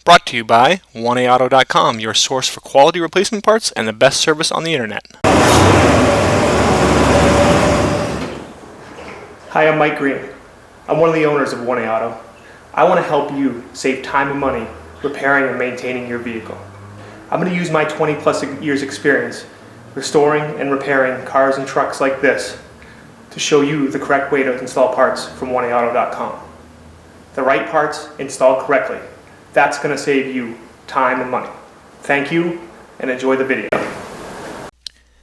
Brought to you by 1AAuto.com, your source for quality replacement parts and the best service on the internet. Hi, I'm Mike Green. I'm one of the owners of 1A Auto. I want to help you save time and money repairing and maintaining your vehicle. I'm going to use my 20+ years experience restoring and repairing cars and trucks like this to show you the correct way to install parts from 1AAuto.com. The right parts installed correctly. That's going to save you time and money. Thank you and enjoy the video.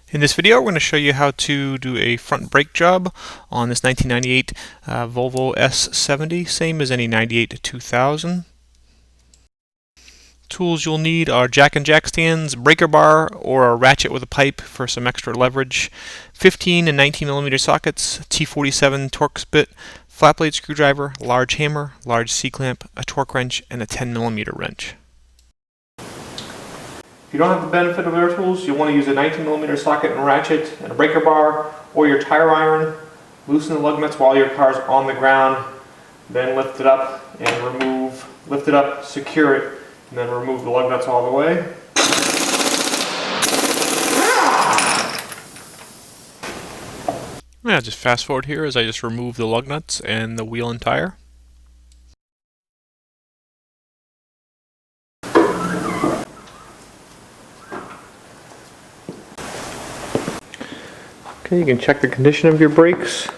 In this video, we're going to show you how to do a front brake job on this 1998 Volvo S70, same as any 98 to 2000. Tools you'll need are jack and jack stands, breaker bar, or a ratchet with a pipe for some extra leverage, 15 and 19mm sockets, T47 Torx bit, flat blade screwdriver, large hammer, large C-clamp, a torque wrench, and a 10mm wrench. If you don't have the benefit of their tools, you'll want to use a 19mm socket and ratchet and a breaker bar or your tire iron. Loosen the lug nuts while your car's on the ground, then lift it up and lift it up, secure it, and then remove the lug nuts all the way. Yeah, just fast forward here as I just remove the lug nuts and the wheel and tire. Okay, you can check the condition of your brakes.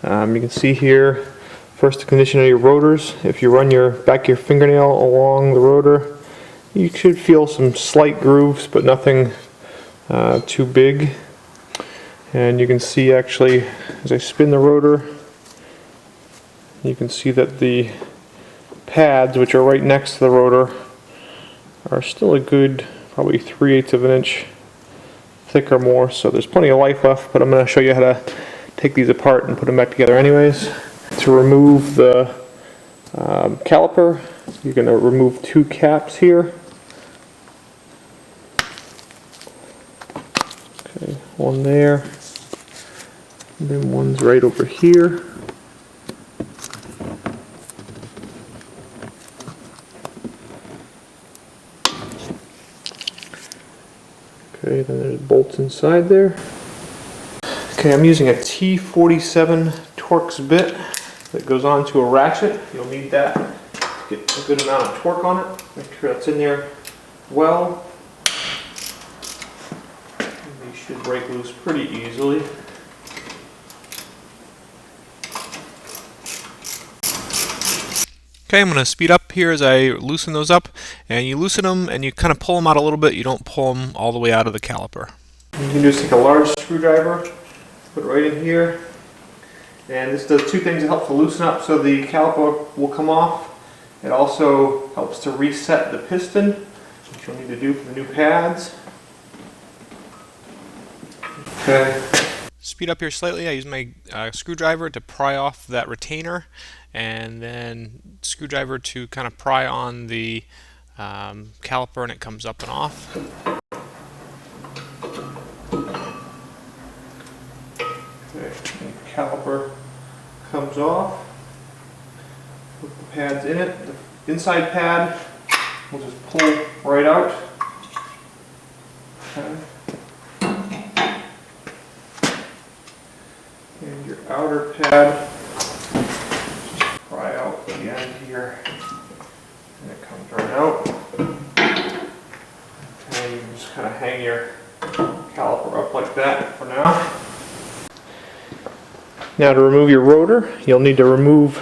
You can see here first the condition of your rotors. If you run your back of your fingernail along the rotor, you should feel some slight grooves, but nothing too big. And you can see actually as I spin the rotor, you can see that the pads, which are right next to the rotor, are still a good probably 3/8 of an inch thick or more, so there's plenty of life left, but I'm going to show you how to take these apart and put them back together anyways. To remove the caliper, you're going to remove two caps here. Okay, one there, and then one's right over here. Okay, then there's bolts inside there. Okay, I'm using a T47 Torx bit that goes onto a ratchet. You'll need that to get a good amount of torque on it. Make sure that's in there well. These should break loose pretty easily. Okay, I'm going to speed up here as I loosen those up, and you loosen them and you kind of pull them out a little bit. You don't pull them all the way out of the caliper. You can just take a large screwdriver, put it right in here, and this does two things. It helps to loosen up so the caliper will come off. It also helps to reset the piston, which you'll need to do for the new pads. Okay. Speed up here slightly. I use my screwdriver to pry off that retainer, and then screwdriver to kind of pry on the caliper, and it comes up and off. Okay, the caliper comes off. Put the pads in it. The inside pad will just pull right out. Okay. And your outer pad, just pry out the end here, and it comes right out. And you can just kind of hang your caliper up like that for now. Now to remove your rotor, you'll need to remove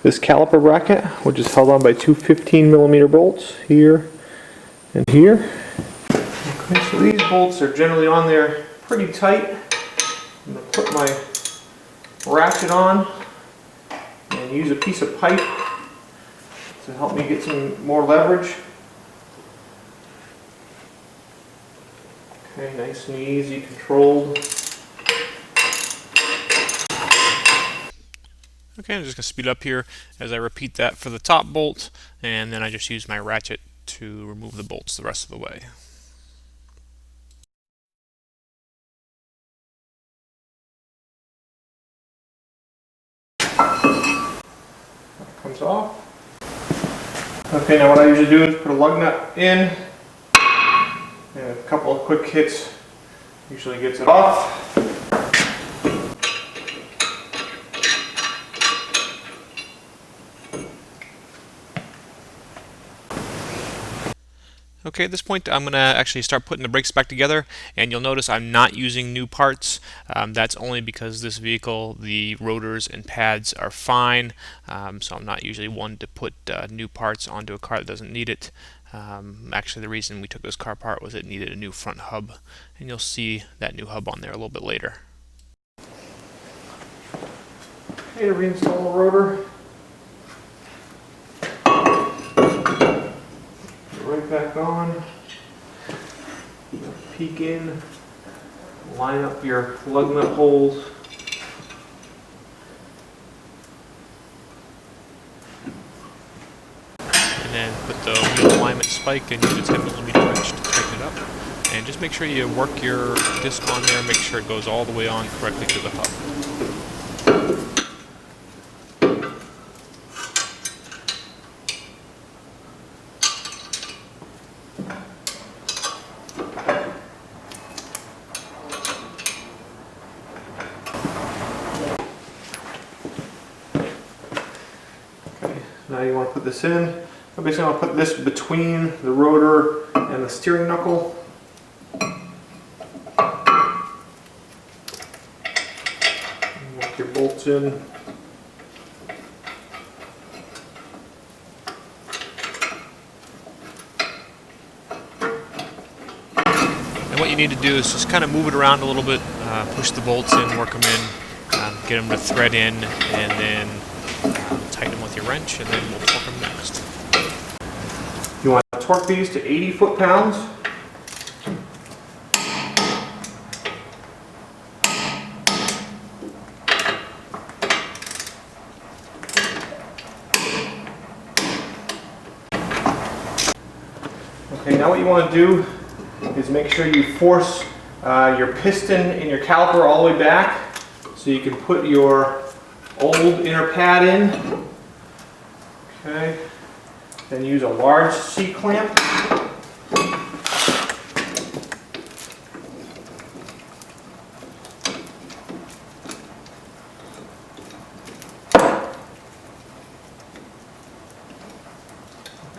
this caliper bracket, which is held on by two 15mm bolts here and here. Okay, so these bolts are generally on there pretty tight. I'm going to put my ratchet on and use a piece of pipe to help me get some more leverage. Okay, nice and easy, controlled. Okay, I'm just going to speed up here as I repeat that for the top bolt, and then I just use my ratchet to remove the bolts the rest of the way. That comes off. Okay, now what I usually do is put a lug nut in, and a couple of quick hits usually gets it off. Okay, at this point I'm going to actually start putting the brakes back together, and you'll notice I'm not using new parts. That's only because this vehicle, the rotors and pads are fine, so I'm not usually one to put new parts onto a car that doesn't need it. Actually, the reason we took this car apart was it needed a new front hub, and you'll see that new hub on there a little bit later. Okay, to reinstall the rotor. Right back on, peek in, line up your lug nut holes. And then put the wheel alignment spike and use a 10mm wrench to tighten it up. And just make sure you work your disc on there, make sure it goes all the way on correctly to the hub. Now you want to put this in. I'm basically going to put this between the rotor and the steering knuckle. Work your bolts in. And what you need to do is just kind of move it around a little bit, push the bolts in, work them in, get them to thread in, and then tighten them with your wrench, and then we'll torque them next. You want to torque these to 80 foot-pounds. Okay, now what you want to do is make sure you force your piston and your caliper all the way back so you can put your old inner pad in. Okay, then use a large C-clamp.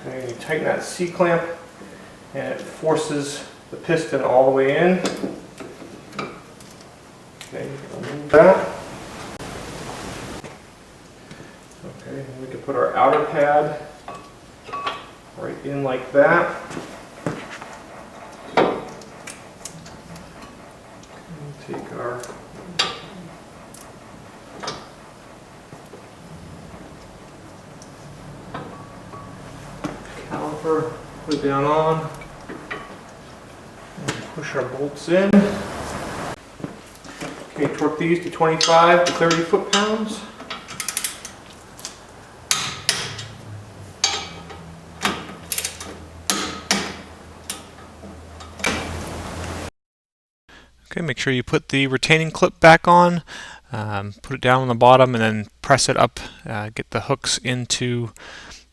Okay, you tighten that C-clamp and it forces the piston all the way in. Okay, remove that. Okay, and we can put our outer pad right in like that. And take our caliper, put it down on, and push our bolts in. Okay, torque these to 25 to 30 foot-pounds. Okay, make sure you put the retaining clip back on, put it down on the bottom, and then press it up, get the hooks into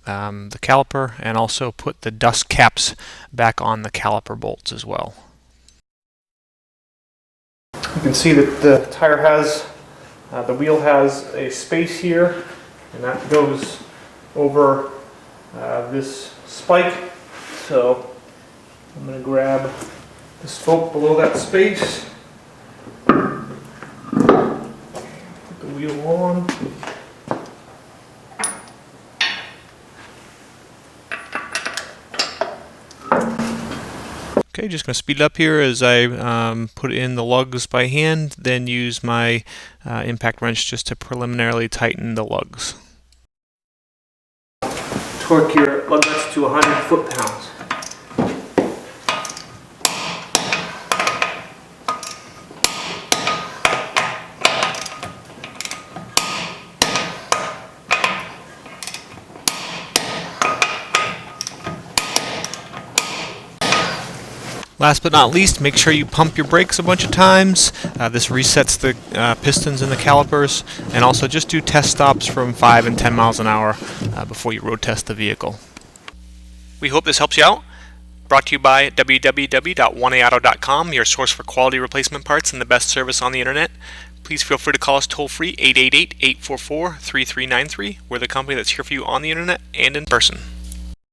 the caliper, and also put the dust caps back on the caliper bolts as well. You can see that the tire has, the wheel has a space here, and that goes over this spike. So I'm going to grab the spoke below that space, put the wheel on. Okay, just going to speed it up here as I put in the lugs by hand, then use my impact wrench just to preliminarily tighten the lugs. Torque your lug nuts to 100 foot-pounds. Last but not least, make sure you pump your brakes a bunch of times. This resets the pistons and the calipers, and also just do test stops from 5 and 10 miles an hour before you road test the vehicle. We hope this helps you out. Brought to you by www.oneauto.com, your source for quality replacement parts and the best service on the internet. Please feel free to call us toll free 888-844-3393. We're the company that's here for you on the internet and in person.